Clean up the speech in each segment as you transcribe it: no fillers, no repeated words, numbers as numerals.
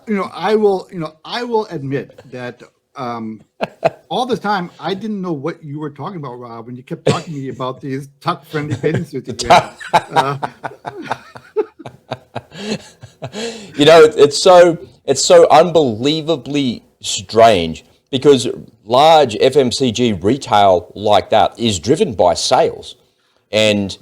I will admit that all this time I didn't know what you were talking about, Rob, when you kept talking to me about these tuck-friendly bathing suits that you have. It's so unbelievably strange because large FMCG retail like that is driven by sales, and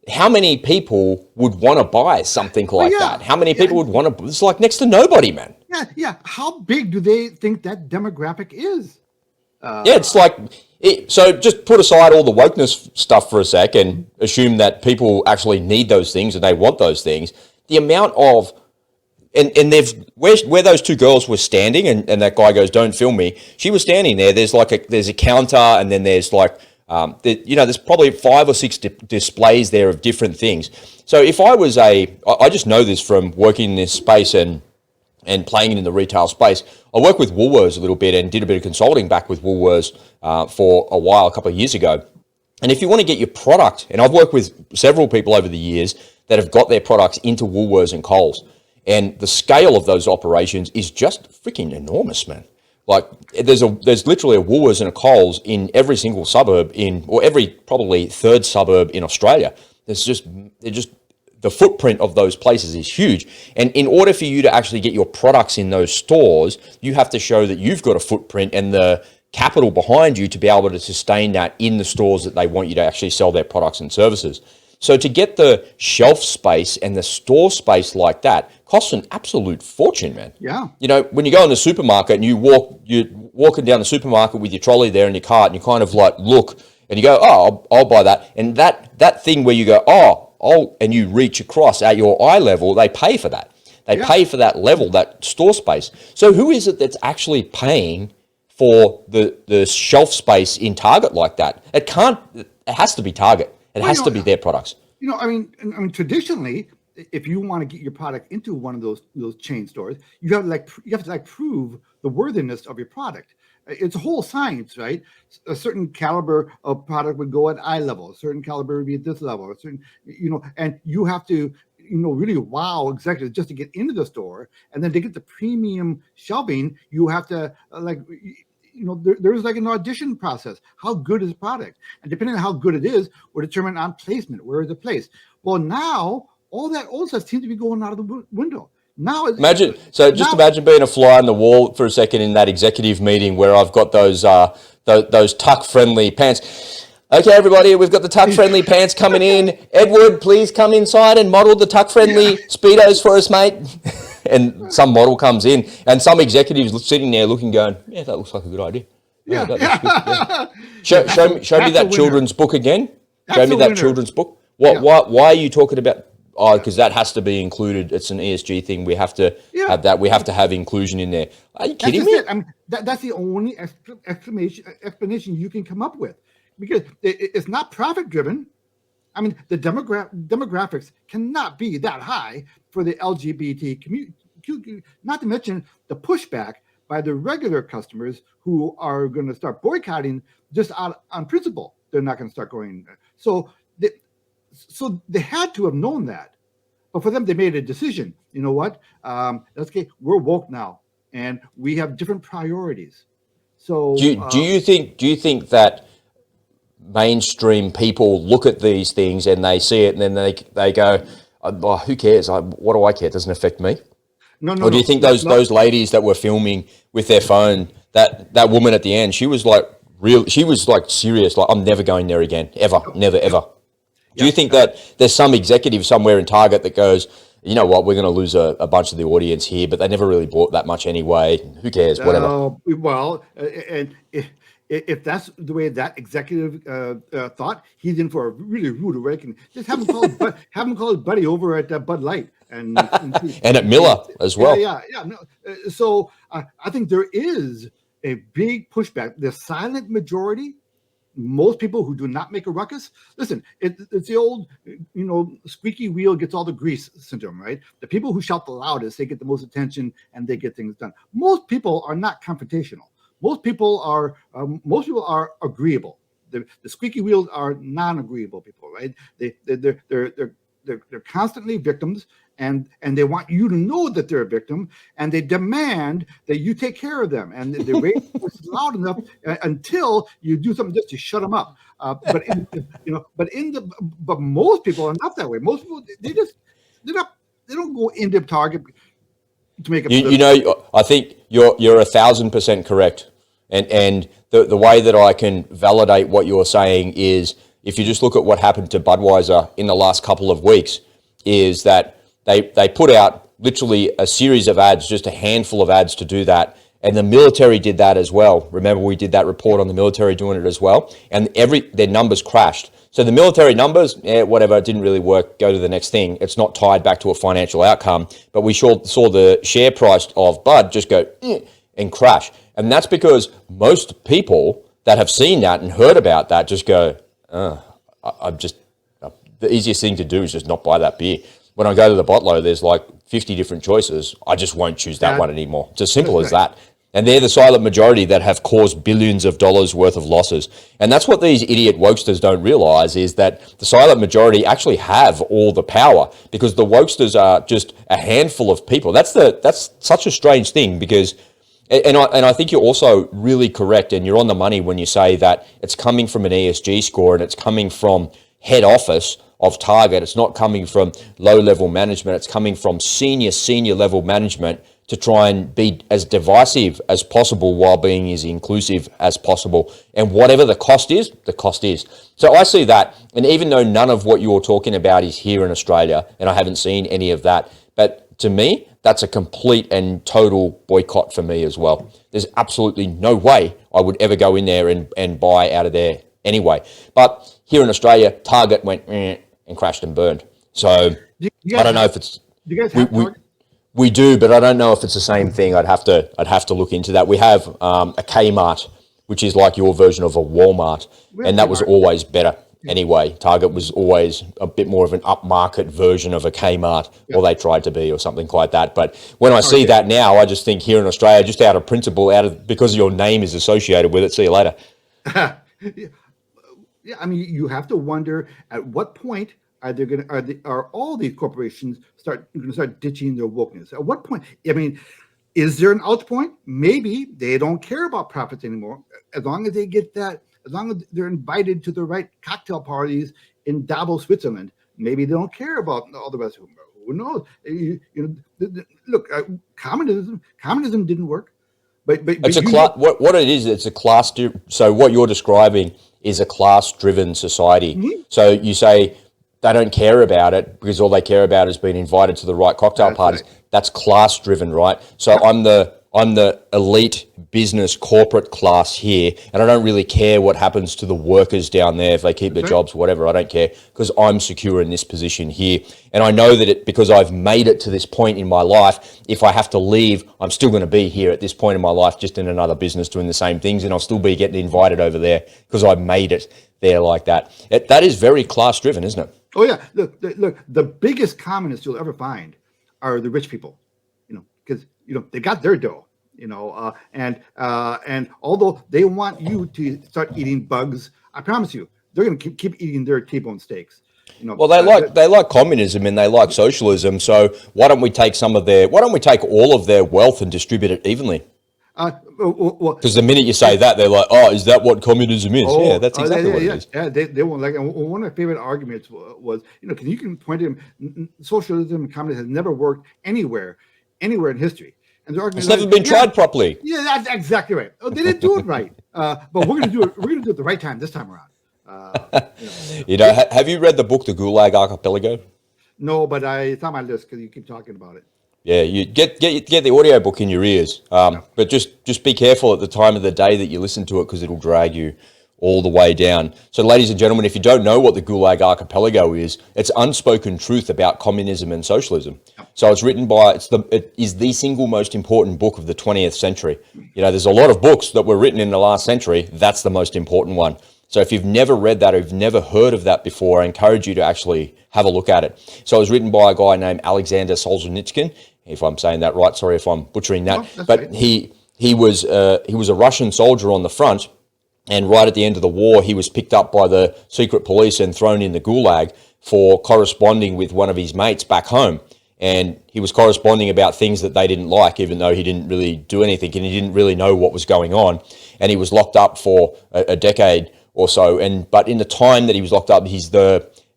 how many people would want to buy something Well, like that? yeah, How many yeah, people would want to? It's like next to nobody, man. yeah, yeah. How big do they think that demographic is? Yeah, it's Uh, like so. Just put aside all the wokeness stuff for a sec and assume that people actually need those things and they want those things. The amount of and they've where those two girls were standing and that guy goes, don't film me. She was standing there. There's a counter and then there's like there's probably 5 or 6 displays there of different things. So if I just know this from working in this space and playing it in the retail space. I worked with Woolworths a little bit and did a bit of consulting back with Woolworths for a while, a couple of years ago. And if you want to get your product, and I've worked with several people over the years that have got their products into Woolworths and Coles, and the scale of those operations is just freaking enormous, man. Like there's literally a Woolworths and a Coles in every single suburb or every probably third suburb in Australia. They're just the footprint of those places is huge. And in order for you to actually get your products in those stores, you have to show that you've got a footprint and the capital behind you to be able to sustain that in the stores that they want you to actually sell their products and services. So to get the shelf space and the store space like that costs an absolute fortune, man. yeah, When you go in the supermarket and you're walking down the supermarket with your trolley there and your cart and you kind of like look and you go, oh, I'll buy that. And that thing where you go, and you reach across at your eye level, they pay for that. They yeah. pay for that level, that store space. So who is it that's actually paying for the shelf space in Target like that? It has to be Target. It Well, has to be their products. traditionally, if you want to get your product into one of those chain stores, you have to prove the worthiness of your product. It's a whole science, right? A certain caliber of product would go at eye level, a certain caliber would be at this level, a certain, and you have to, really wow executives just to get into the store, and then to get the premium shelving, you have to there's like an audition process. How good is the product? And depending on how good it is, we're determined on placement. Where is it placed? Well, now all that old stuff seems to be going out of the window. Now, Just now, imagine being a fly on the wall for a second in that executive meeting where I've got those tuck friendly pants. Okay, everybody, we've got the tuck friendly pants coming in. Edward, please come inside and model the tuck friendly Speedos for us, mate. And some model comes in, and some executives sitting there looking, going, "Yeah, that looks like a good idea. yeah, That looks good. yeah. Yeah. Show me that children's book again. Show me that children's book. Yeah. Why are you talking about? Oh, because that has to be included. It's an ESG thing. We have to have that. We have to have inclusion in there. Are you kidding me? It. That's the only explanation you can come up with, because it's not profit driven. The demographics cannot be that high for the LGBT community. Not to mention the pushback by the regular customers who are going to start boycotting just on principle. They're not going to start going. So they had to have known that, but for them, they made a decision. You know what? Okay, we're woke now, and we have different priorities. So do you think that mainstream people look at these things and they see it and then they go, oh, who cares? What do I care? It doesn't affect me. No. Or do you think those ladies that were filming with their phone, that woman at the end, she was like serious, like I'm never going there again, ever, never, ever. Do you think that there's some executive somewhere in Target that goes, you know what, we're going to lose a bunch of the audience here, but they never really bought that much anyway. Who cares? Whatever. Well, and if that's the way that executive thought, he's in for a really rude awakening. Just have him call his buddy over at Bud Light and at Miller as well. Yeah. No, so I think there is a big pushback. The silent majority, most people who do not make a ruckus. Listen, it's the old, squeaky wheel gets all the grease syndrome, right? The people who shout the loudest, they get the most attention and they get things done. Most people are not confrontational. Most people are agreeable. The squeaky wheels are non-agreeable people, right? They're they're constantly victims, and they want you to know that they're a victim, and they demand that you take care of them, and they raise voices loud enough until you do something just to shut them up. But most people are not that way. Most people they don't go into Target to make a I think you're 1,000% correct, and the way that I can validate what you're saying is, if you just look at what happened to Budweiser in the last couple of weeks, is that they put out literally a series of ads, just a handful of ads to do that. And the military did that as well. Remember, we did that report on the military doing it as well. And their numbers crashed. So the military numbers, whatever, it didn't really work. Go to the next thing. It's not tied back to a financial outcome. But we saw the share price of Bud just go and crash. And that's because most people that have seen that and heard about that just go, the easiest thing to do is just not buy that beer. When I go to the bottler, there's like 50 different choices. I just won't choose that one anymore. It's as simple as that. And they're the silent majority that have caused billions of dollars worth of losses. And that's what these idiot wokesters don't realize, is that the silent majority actually have all the power, because the wokesters are just a handful of people. That's such a strange thing, because, and I think you're also really correct, and you're on the money when you say that it's coming from an ESG score, and it's coming from head office of Target. It's not coming from low-level management. It's coming from senior level management to try and be as divisive as possible while being as inclusive as possible. And whatever the cost is, the cost is. So I see that, and even though none of what you're talking about is here in Australia, and I haven't seen any of that, but to me, that's a complete and total boycott for me as well. There's absolutely no way I would ever go in there and buy out of there anyway. But here in Australia, Target went and crashed and burned. So I don't know if it's... Do you guys have Target? We do, but I don't know if it's the same thing. I'd have to look into that. We have a Kmart, which is like your version of a Walmart, and that was always better. Anyway, Target was always a bit more of an upmarket version of a Kmart, or they tried to be, or something like that. But when I see that now, I just think here in Australia, just out of principle, because your name is associated with it. See you later. Yeah, I mean, you have to wonder at what point are all these corporations going to start ditching their wokeness? At what point? I mean, is there an out point? Maybe they don't care about profits anymore, as long as they get that. As long as they're invited to the right cocktail parties in Davos, Switzerland, maybe they don't care about all the rest of them. Who knows? Look, communism didn't work, but it's what it is. It's a class. So what you're describing is a class-driven society. Mm-hmm. So you say they don't care about it because all they care about is being invited to the right cocktail parties. Right. That's class-driven, right? So I'm the elite business corporate class here, and I don't really care what happens to the workers down there if they keep their jobs, whatever. I don't care, because I'm secure in this position here, and I know that because I've made it to this point in my life, if I have to leave, I'm still going to be here at this point in my life, just in another business doing the same things, and I'll still be getting invited over there because I've made it there like that. That is very class-driven, isn't it? Oh yeah, look, the biggest communists you'll ever find are the rich people, because they got their dough, and although they want you to start eating bugs, I promise you, they're going to keep eating their T-bone steaks. Well, they like communism and they like socialism. So why don't we take all of their wealth and distribute it evenly? Because the minute you say that, they're like, "Oh, is that what communism is?" Yeah, that's exactly what it is. Yeah, they won't like it. One of my favorite arguments was, because you can point to them, socialism and communism has never worked anywhere in history. And the argument it's never been tried properly. Yeah, that's exactly right. Oh, they didn't do it right, but we're going to do it. We're going to do it the right time this time around. Have you read the book, The Gulag Archipelago? No, but it's on my list because you keep talking about it. Yeah, you get the audio book in your ears, but just be careful at the time of the day that you listen to it, because it'll drag you all the way down. So, ladies and gentlemen, if you don't know what the Gulag Archipelago is, it's unspoken truth about communism and socialism. So it's written it is the single most important book of the 20th century. There's a lot of books that were written in the last century. That's the most important one. So if you've never read that, or you've never heard of that before, I encourage you to actually have a look at it. So it was written by a guy named Alexander Solzhenitsyn, if I'm saying that right. Sorry if I'm butchering that. No, but right. he was a Russian soldier on the front, and right at the end of the war, he was picked up by the secret police and thrown in the Gulag for corresponding with one of his mates back home. And he was corresponding about things that they didn't like, even though he didn't really do anything and he didn't really know what was going on. And he was locked up for a decade or so. But in the time that he was locked up, he's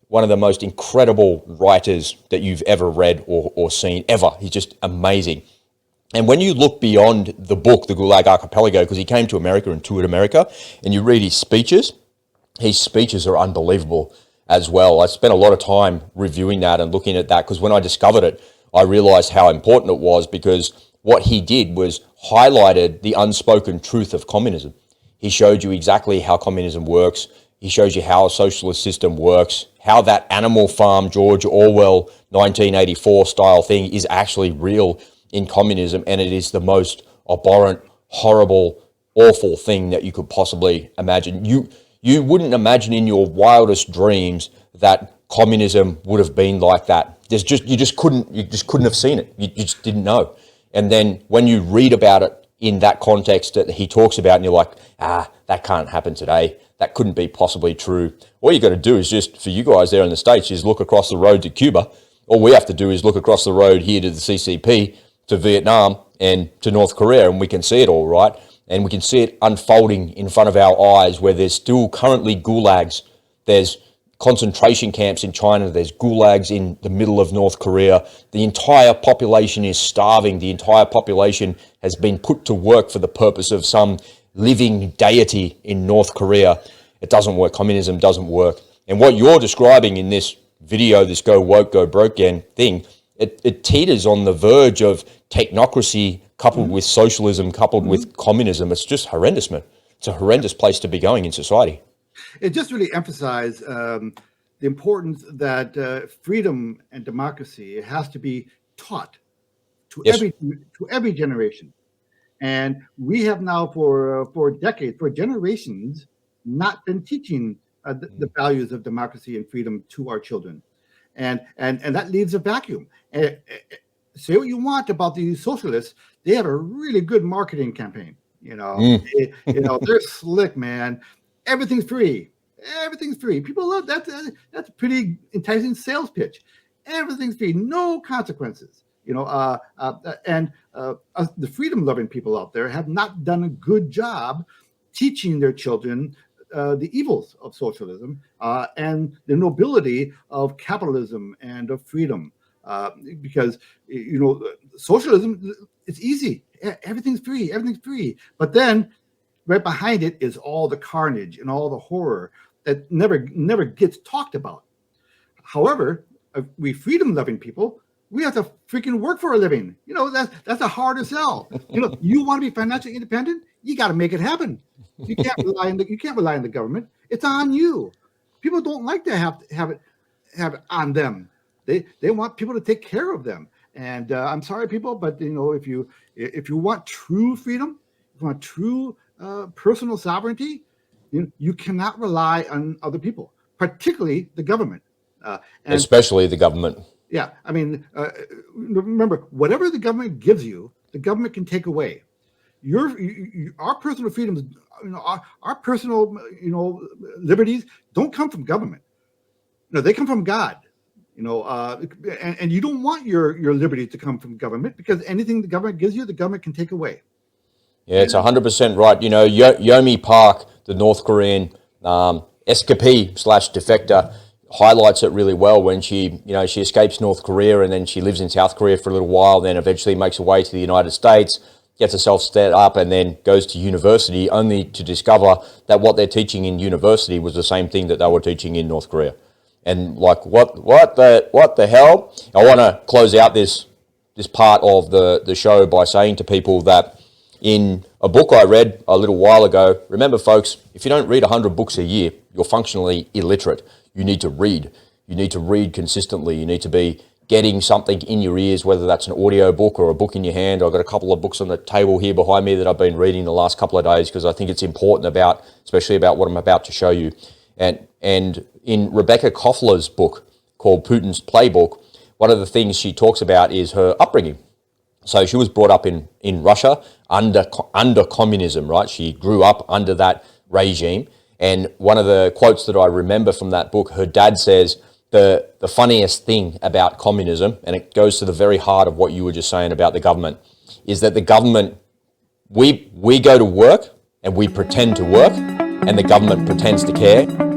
one of the most incredible writers that you've ever read or seen ever. He's just amazing. And when you look beyond the book, The Gulag Archipelago, because he came to America and toured America, and you read his speeches are unbelievable as well. I spent a lot of time reviewing that and looking at that, because when I discovered it, I realized how important it was, because what he did was highlighted the unspoken truth of communism. He showed you exactly how communism works. He shows you how a socialist system works, how that Animal Farm, George Orwell, 1984 style thing is actually real in communism, and it is the most abhorrent, horrible, awful thing that you could possibly imagine. You wouldn't imagine in your wildest dreams that communism would have been like that. You just couldn't have seen it. You just didn't know. And then when you read about it in that context that he talks about, and you're like, that can't happen today. That couldn't be possibly true. All you got to do is just, for you guys there in the States, is look across the road to Cuba. All we have to do is look across the road here to the CCP, to Vietnam, and to North Korea, and we can see it all, right? And we can see it unfolding in front of our eyes, where there's still currently gulags. There's concentration camps in China. There's gulags in the middle of North Korea. The entire population is starving. The entire population has been put to work for the purpose of some living deity in North Korea. It doesn't work. Communism doesn't work. And what you're describing in this video, this go woke, go broke again thing, it teeters on the verge of technocracy coupled with socialism, coupled with communism. It's just horrendous, man. It's a horrendous place to be going in society. It just really emphasized the importance that freedom and democracy has to be taught to every generation. And we have now for decades, for generations, not been teaching the values of democracy and freedom to our children. And that leaves a vacuum. Say what you want about these socialists, they have a really good marketing campaign. They're slick, man. Everything's free. Everything's free. People love that. That's a pretty enticing sales pitch. Everything's free. No consequences. The freedom-loving people out there have not done a good job teaching their children the evils of socialism and the nobility of capitalism and of freedom. Because socialism, it's easy. Everything's free. But then right behind it is all the carnage and all the horror that never gets talked about. However, we freedom-loving people, we have to freaking work for a living. That's a harder sell. You want to be financially independent, you got to make it happen. You can't rely on the government. It's on you. People don't like to have it on them. They want people to take care of them. And I'm sorry, people, but if you want true freedom, if you want true personal sovereignty, you cannot rely on other people, particularly the government. Especially the government. Yeah, I mean, remember, whatever the government gives you, the government can take away. Our personal freedoms, our personal, liberties don't come from government. They come from God. And you don't want your liberty to come from government, because anything the government gives you, the government can take away. Yeah, it's 100% right. Yomi Park, the North Korean escapee / defector, highlights it really well when she escapes North Korea, and then she lives in South Korea for a little while, then eventually makes her way to the United States, gets herself set up, and then goes to university, only to discover that what they're teaching in university was the same thing that they were teaching in North Korea. And like, what the hell? I want to close out this part of the show by saying to people that in a book I read a little while ago, remember folks, if you don't read 100 books a year, you're functionally illiterate. You need to read. You need to read consistently. You need to be getting something in your ears, whether that's an audio book or a book in your hand. I've got a couple of books on the table here behind me that I've been reading the last couple of days, because I think it's important especially about what I'm about to show you. And in Rebecca Koffler's book called Putin's Playbook, one of the things she talks about is her upbringing. So she was brought up in Russia under communism, right? She grew up under that regime. And one of the quotes that I remember from that book, her dad says the funniest thing about communism, and it goes to the very heart of what you were just saying about the government, is that the government, we go to work and we pretend to work, and the government pretends to care.